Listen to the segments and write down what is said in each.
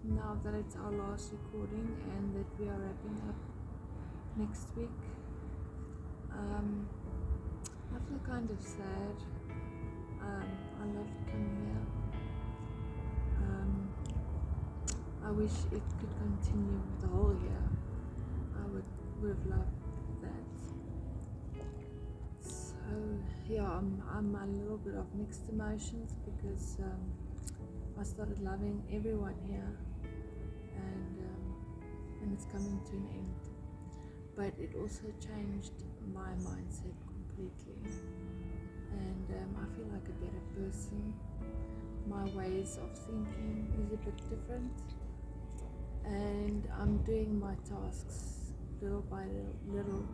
now that it's our last recording and that we are wrapping up next week. I feel kind of sad. I loved coming here. I wish it could continue the whole year. I would have loved that. So yeah, I'm a little bit of mixed emotions because I started loving everyone here, and it's coming to an end. But it also changed my mindset completely, and I feel like a better person. My ways of thinking is a bit different, and I'm doing my tasks little by little,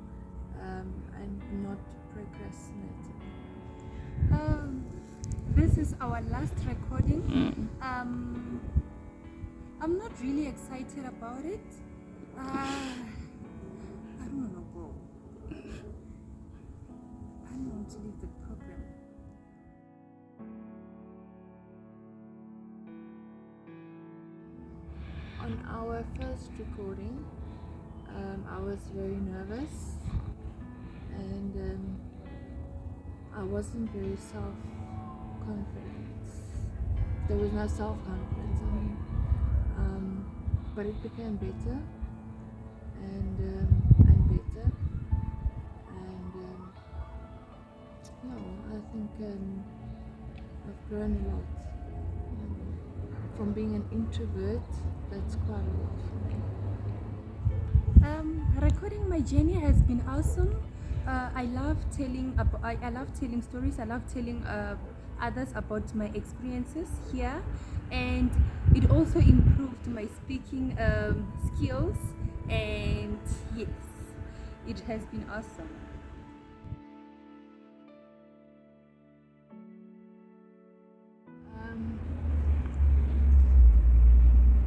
and not procrastinating. This is our last recording. I'm not really excited about it. I don't know, bro. I don't want to leave the program. On our first recording, I was very nervous, and I wasn't very self-confident. There was no self-confidence, but it became better and better, and I think I've grown a lot. From being an introvert, that's quite a lot for me. Recording my journey has been awesome. I love telling stories. I love telling others about my experiences here, and it also improved my speaking skills. And yes, it has been awesome.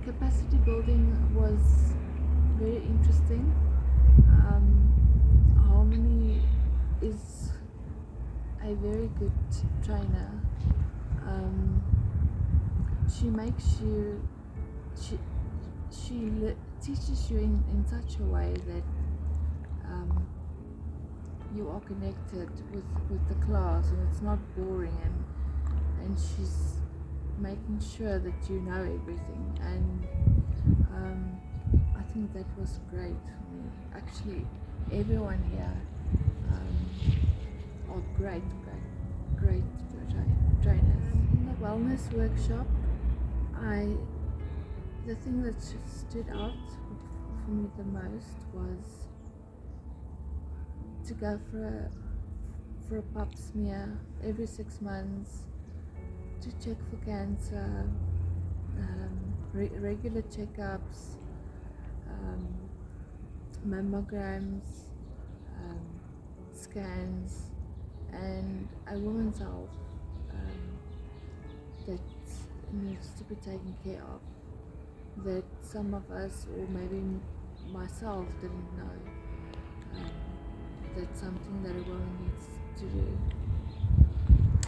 Capacity building was very interesting. Harmony is a very good trainer. She makes you, she teaches you in such a way that you are connected with the class, and it's not boring, and she's making sure that you know everything, and I think that was great for me. Actually, everyone here are great trainers. In the wellness workshop, the thing that stood out for me the most was to go for a pap smear every 6 months, to check for cancer, regular checkups, mammograms, scans, and a woman's health that needs to be taken care of, that some of us, or maybe myself, didn't know. That's something that a woman needs to do.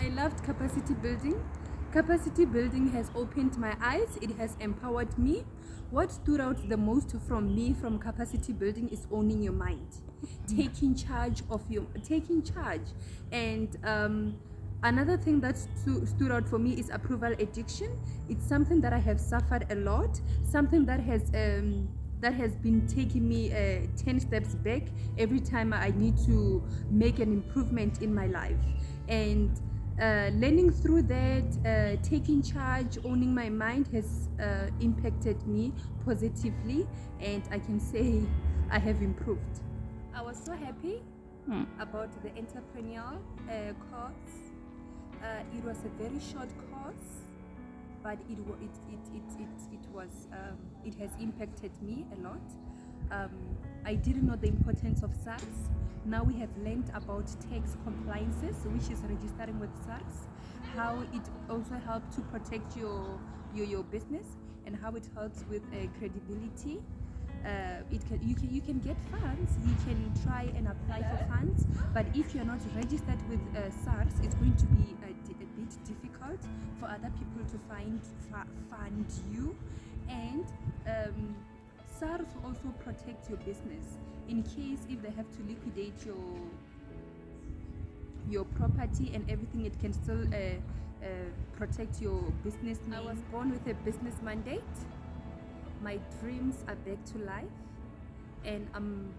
I loved capacity building. Capacity building has opened my eyes. It has empowered me. What stood out the most from capacity building is owning your mind, taking charge. And another thing that stood out for me is approval addiction. It's something that I have suffered a lot. Something that has been taking me 10 steps back every time I need to make an improvement in my life. And learning through that, taking charge, owning my mind has impacted me positively, and I can say I have improved. I was so happy about the entrepreneurial course. It was a very short course, but it has impacted me a lot. I didn't know the importance of SARS. Now we have learned about tax compliances, which is registering with SARS, how it also helps to protect your business, and how it helps with credibility. You can get funds, you can try and apply for funds, but if you're not registered with SARS, it's going to be a bit difficult for other people to fund you. And SARS also protects your business in case if they have to liquidate your property and everything, it can still protect your business name. I was born with a business mandate. My dreams are back to life, and I'm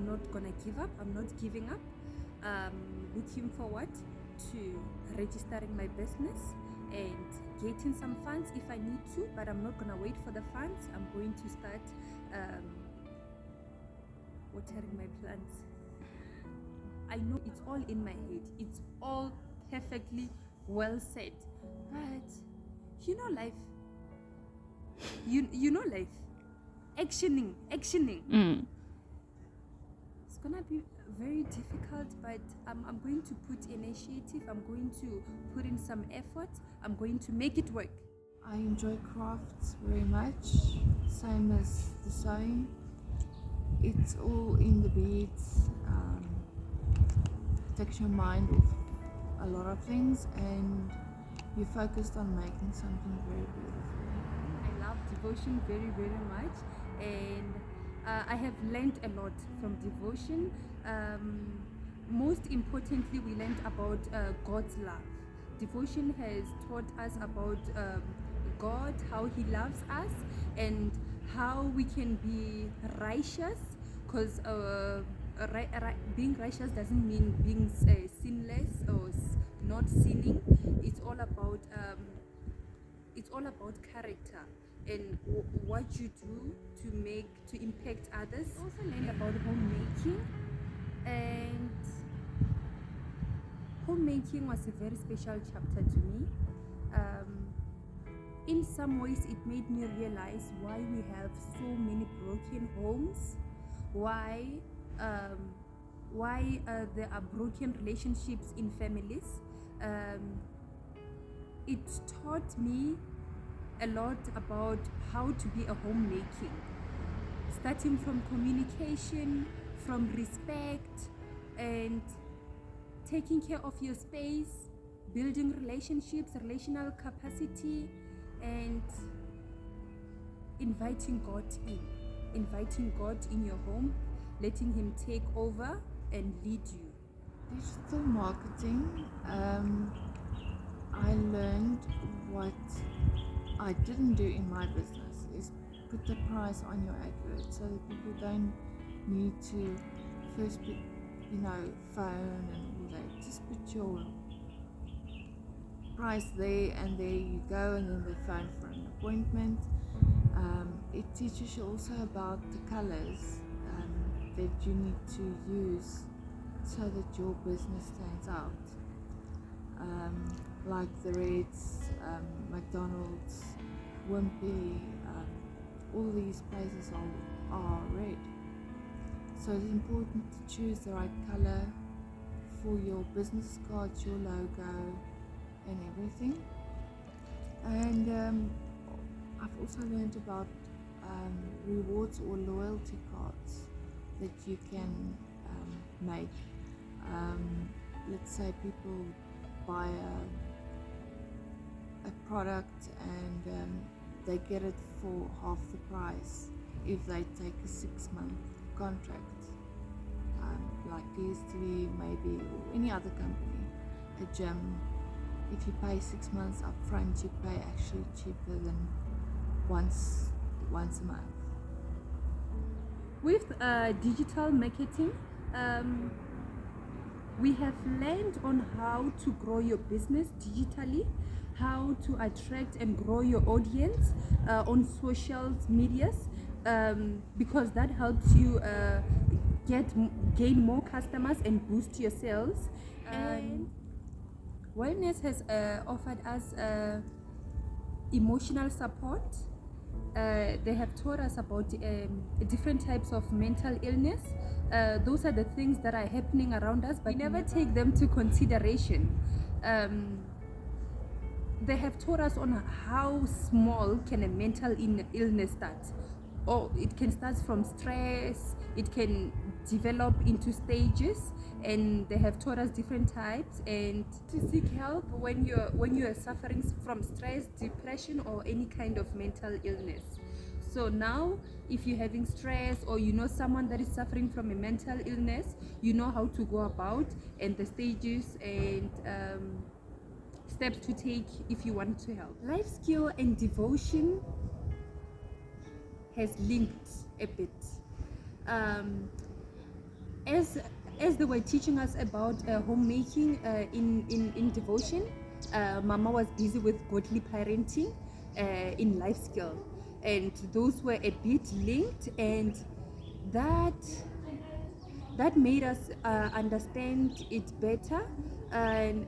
not gonna give up. I'm not giving up. Looking forward to registering my business and getting some funds if I need to, but I'm not gonna wait for the funds. I'm going to start watering my plants. I know it's all in my head, it's all perfectly well said, but life, you know life, actioning it's gonna be very difficult, but I'm going to put initiative, I'm going to put in some effort, I'm going to make it work. I enjoy crafts very much, same as the sewing. It's all in the beads. Takes your mind off a lot of things, and you're focused on making something very beautiful. I love devotion very, very much, and I have learned a lot from devotion. Most importantly, we learned about God's love. Devotion has taught us about God, how He loves us, and how we can be righteous, because being righteous doesn't mean being sinless or not sinning. It's all about character and what you do to impact others. I also learned about homemaking, and homemaking was a very special chapter to me. In some ways, it made me realize why we have so many broken homes, why there are broken relationships in families. It taught me a lot about how to be a homemaking, starting from communication, from respect, and taking care of your space, building relationships, relational capacity, and inviting God in your home, letting Him take over and lead you. Digital marketing, I learned what I didn't do in my business is put the price on your advert so that people don't need to first put, phone and all that. Just put your price there, and there you go, and then they phone for an appointment. It teaches you also about the colors that you need to use so that your business stands out. Like the Reds, McDonald's, Wimpy, all these places are red. So it's important to choose the right color for your business cards, your logo, and everything. And I've also learned about rewards or loyalty cards that you can make. Let's say people buy a product and they get it for half the price if they take a 6-month contract, like DSTV maybe, or any other company, a gym. If you pay 6 months up front, you pay actually cheaper than once a month. With digital marketing, we have learned on how to grow your business digitally, how to attract and grow your audience on social medias, because that helps you gain more customers and boost your sales. And wellness has offered us emotional support. They have taught us about different types of mental illness. Those are the things that are happening around us, but we never take them to consideration. They have taught us on how small can a mental illness start. Or it can start from stress, it can develop into stages, and they have taught us different types, and to seek help when you're suffering from stress, depression, or any kind of mental illness. So now, if you're having stress, or you know someone that is suffering from a mental illness, you know how to go about, and the stages and steps to take if you want to help. Life skill and devotion has linked a bit. As they were teaching us about homemaking in devotion, Mama was busy with godly parenting in life skill, and those were a bit linked, and that made us understand it better. And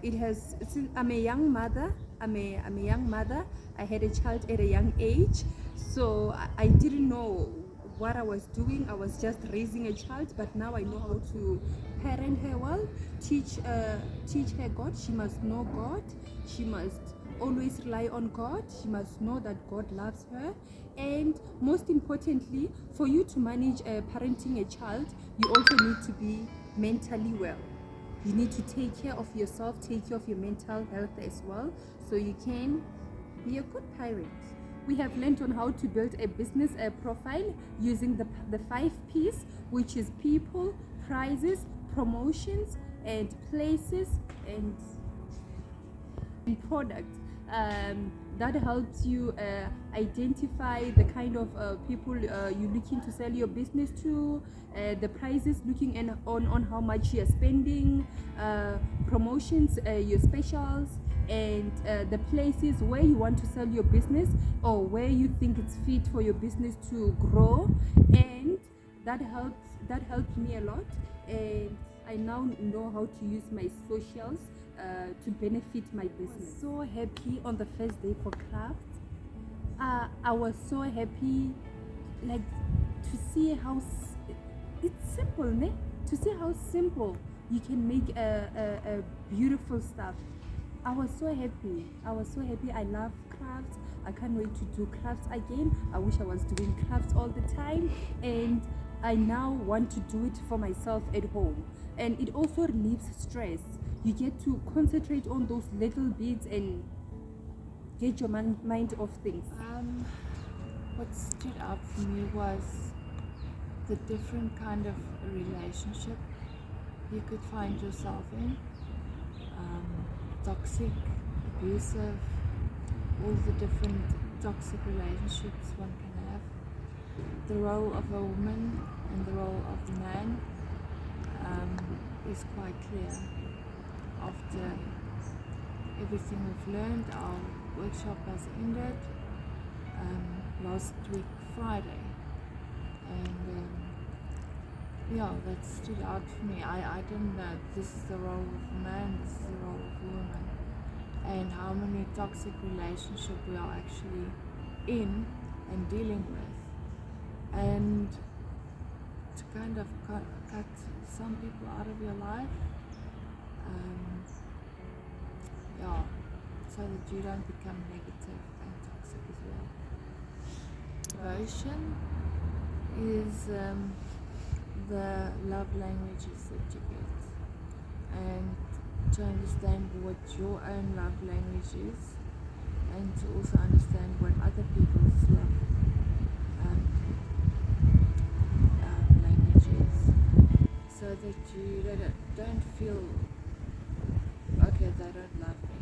it has, since I'm a young mother, I'm a young mother. I had a child at a young age, so I didn't know what I was doing. I was just raising a child, but now I know how to parent her well, teach her God. She must know God. She must always rely on God. She must know that God loves her. And most importantly, for you to manage parenting a child, you also need to be mentally well. You need to take care of yourself, take care of your mental health as well, so you can be a good parent. We have learned on how to build a business profile using the 5 P's, which is people, prices, promotions, and places, and products. That helps you identify the kind of people you're looking to sell your business to, the prices, looking on how much you're spending, promotions, your specials, and the places where you want to sell your business, or where you think it's fit for your business to grow. And that helped me a lot, and I now know how to use my socials to benefit my business. So happy on the first day for crafts. I was so happy, like, to see how it's simple, ne? To see how simple you can make a beautiful stuff. I was so happy. I love crafts. I can't wait to do crafts again. I wish I was doing crafts all the time, and I now want to do it for myself at home. And it also relieves stress. You get to concentrate on those little bits and get your mind off things. What stood out for me was the different kind of relationship you could find yourself in. Toxic, abusive, all the different toxic relationships one can have. The role of a woman and the role of a man is quite clear. After everything we've learned, our workshop has ended last week Friday, and that stood out for me. I didn't know this is the role of a man, this is the role of a woman, and how many toxic relationships we are actually in and dealing with, and to kind of cut some people out of your life, so that you don't become negative and toxic as well. Devotion is the love languages that you get, and to understand what your own love language is, and to also understand what other people's love language is, so that you don't feel okay, they don't love me,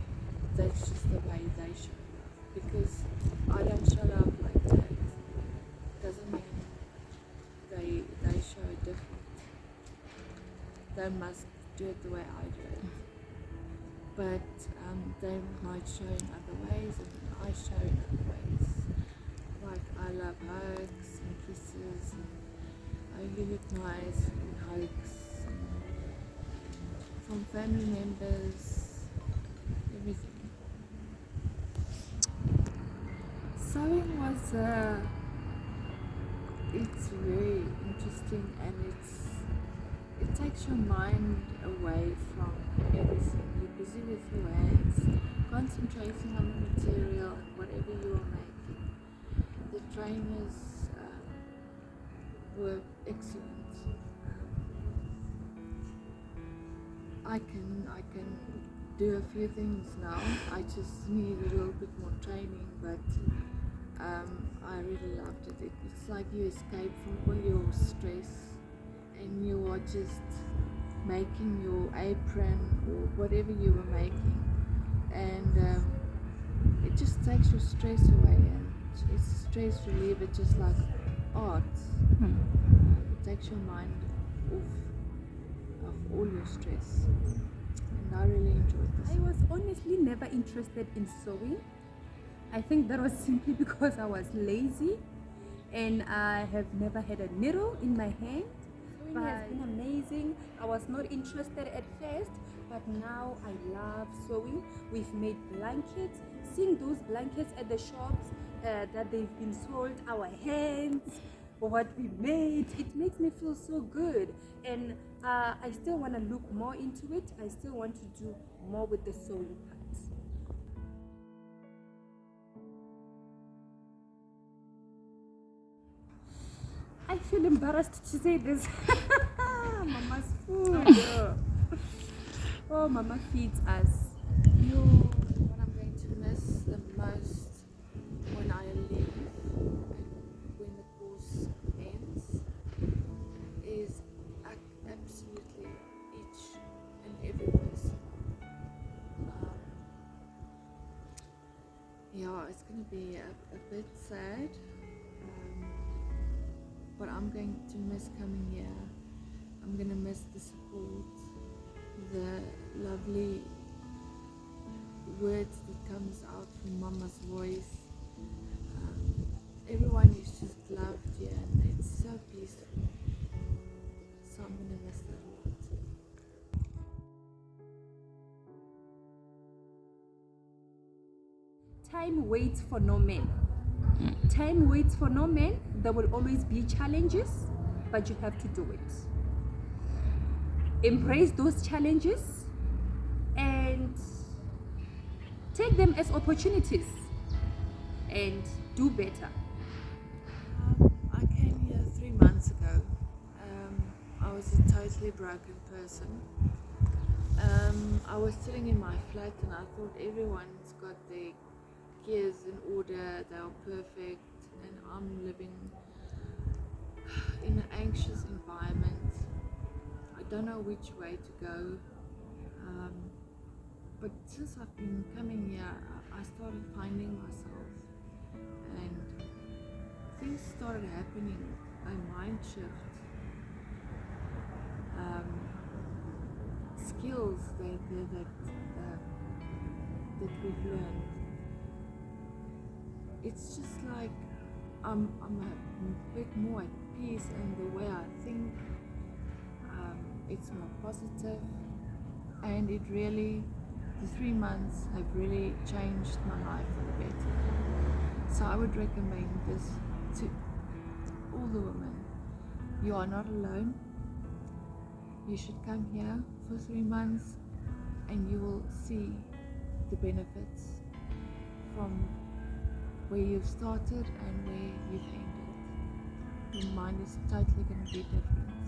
that's just the way they show love, because I don't show love like that. Doesn't mean they show it different. They must do it the way I do it, but they might show in other ways, and I show in other ways. Like, I love hugs and kisses, and I really look nice in hugs from family members, everything. Sewing was it's very interesting, and it takes your mind away from everything. You're busy with your hands, concentrating on the material and whatever you are making. The trainers were excellent. I can do a few things now. I just need a little bit more training, but I really loved it. It's like you escape from all your stress and you are just making your apron or whatever you were making, and it just takes your stress away, and it's stress reliever, just like art. It takes your mind off of all your stress, and I really enjoyed this. I was honestly never interested in sewing. I think that was simply because I was lazy and I have never had a needle in my hand. Sewing has been amazing. I was not interested at first, but now I love sewing. We've made blankets. Seeing those blankets at the shops that they've been sold, our hands, what we made, it makes me feel so good. And I still want to look more into it. I still want to do more with the sewing part. I feel embarrassed to say this. Mama's food. Oh, Mama feeds us. What I'm going to miss the most when I leave and when the course ends is absolutely each and every person. Yeah, it's going to be a bit sad, but I'm going to miss coming here. I'm going to miss the support, the lovely words that comes out from Mama's voice. Everyone is just loved here, and it's so peaceful. So I'm going to miss that a lot. Time waits for no man. Time waits for no man. There will always be challenges, but you have to do it. Embrace those challenges and take them as opportunities and do better. I came here 3 months ago. I was a totally broken person. I was sitting in my flat and I thought everyone's got their gears in order, they are perfect, and I'm living in an anxious environment. I don't know which way to go. But since I've been coming here, I started finding myself, and things started happening. A mind shift, skills that we've learned. It's just like I'm a bit more at peace, and the way I think, it's more positive, and it really, the 3 months have really changed my life for the better. So I would recommend this to all the women. You are not alone. You should come here for 3 months and you will see the benefits from where you've started and where you've ended. Your mind is totally going to be different.